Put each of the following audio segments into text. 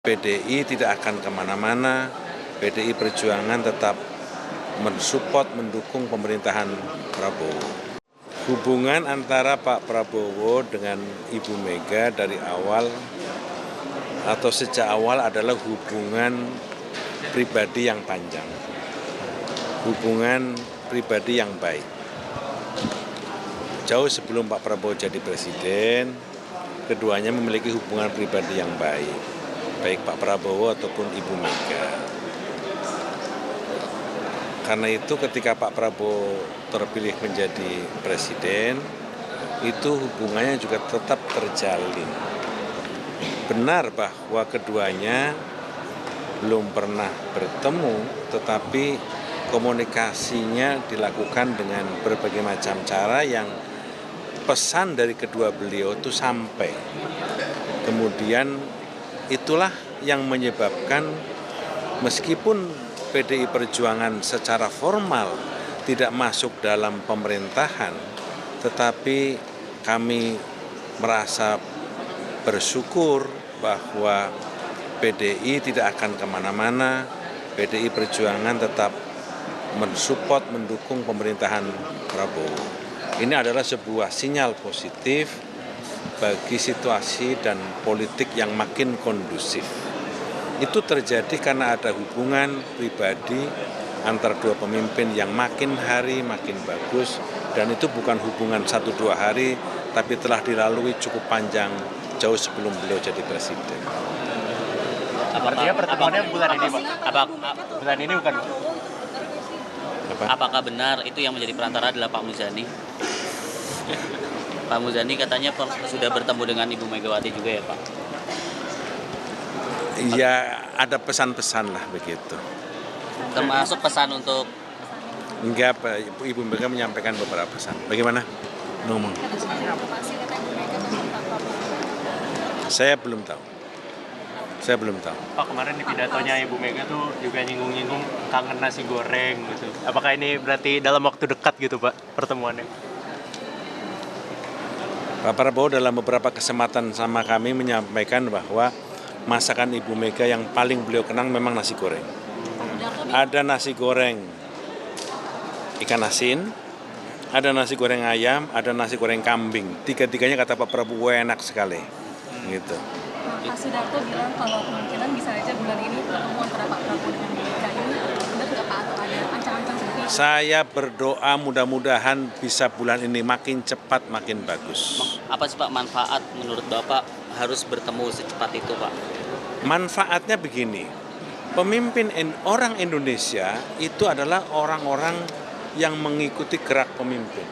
PDI tidak akan kemana-mana, PDI Perjuangan tetap mensupport, mendukung pemerintahan Prabowo. Hubungan antara Pak Prabowo dengan Ibu Mega dari awal atau sejak awal adalah hubungan pribadi yang panjang, hubungan pribadi yang baik. Jauh sebelum Pak Prabowo jadi presiden, keduanya memiliki hubungan pribadi yang baik, baik Pak Prabowo ataupun Ibu Mega. Karena itu ketika Pak Prabowo terpilih menjadi presiden, itu hubungannya juga tetap terjalin. Benar bahwa keduanya belum pernah bertemu, tetapi komunikasinya dilakukan dengan berbagai macam cara yang pesan dari kedua beliau itu sampai. Kemudian itulah yang menyebabkan meskipun PDI Perjuangan secara formal tidak masuk dalam pemerintahan, tetapi kami merasa bersyukur bahwa PDI tidak akan kemana-mana, PDI Perjuangan tetap mensupport, mendukung pemerintahan Prabowo. Ini adalah sebuah sinyal positif bagi situasi dan politik yang makin kondusif. Itu terjadi karena ada hubungan pribadi antara dua pemimpin yang makin hari makin bagus, dan itu bukan hubungan 1-2 hari, tapi telah dilalui cukup panjang jauh sebelum beliau jadi presiden. Artinya pertemuannya bulan ini, Pak? Bulan ini bukan? Apakah benar itu yang menjadi perantara adalah Pak Muzani? Pak Muzani katanya sudah bertemu dengan Ibu Megawati juga ya, Pak? Ya, ada pesan-pesan lah begitu. Termasuk pesan untuk... Enggak, Ibu Mega menyampaikan beberapa pesan. Bagaimana? Ngomong. Saya belum tahu. Pak, kemarin di pidatonya Ibu Mega tuh juga nyinggung-nyinggung kangen nasi goreng gitu. Apakah ini berarti dalam waktu dekat gitu, Pak, pertemuannya? Pak Prabowo dalam beberapa kesempatan sama kami menyampaikan bahwa masakan Ibu Mega yang paling beliau kenang memang nasi goreng. Ada nasi goreng ikan asin, ada nasi goreng ayam, ada nasi goreng kambing. Tiga-tiganya kata Pak Prabowo enak sekali. Gitu. Pak Sudarto bilang kalau kemungkinan bisa aja bulan ini pertemuan antara Pak Prabowo dengan Mega ini benar nggak Pak, atau ada ancang-ancang seperti itu? Saya berdoa mudah-mudahan bisa bulan ini makin cepat makin bagus. Apa sih Pak manfaat menurut Bapak harus bertemu secepat itu, Pak? Manfaatnya begini, pemimpin orang Indonesia itu adalah orang-orang yang mengikuti gerak pemimpin.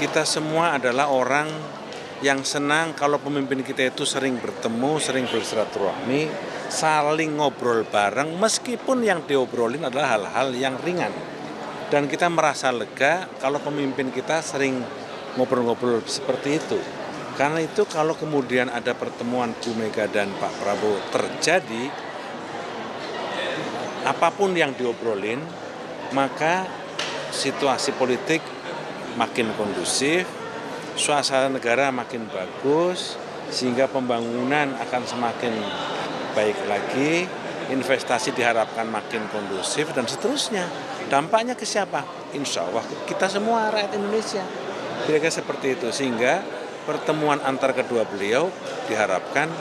Kita semua adalah orang yang senang kalau pemimpin kita itu sering bertemu, sering bersilaturahmi, saling ngobrol bareng, meskipun yang diobrolin adalah hal-hal yang ringan. Dan kita merasa lega kalau pemimpin kita sering ngobrol-ngobrol seperti itu. Karena itu kalau kemudian ada pertemuan Bu Mega dan Pak Prabowo terjadi, apapun yang diobrolin, maka situasi politik makin kondusif, suasana negara makin bagus, sehingga pembangunan akan semakin baik lagi, investasi diharapkan makin kondusif, dan seterusnya. Dampaknya ke siapa? Insya Allah kita semua rakyat Indonesia. Kira-kira seperti itu, sehingga pertemuan antar kedua beliau diharapkan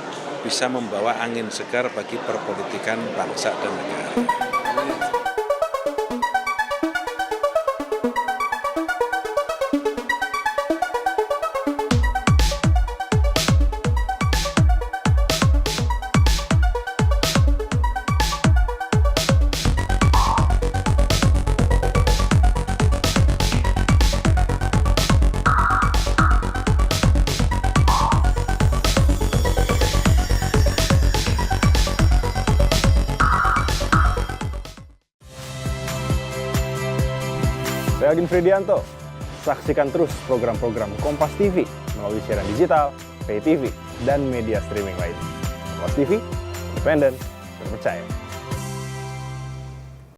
bisa membawa angin segar bagi perpolitikan bangsa dan negara. Saya Agin Fridianto. Saksikan terus program-program Kompas TV melalui siaran digital, pay TV, dan media streaming lain. Kompas TV, independen, terpercaya.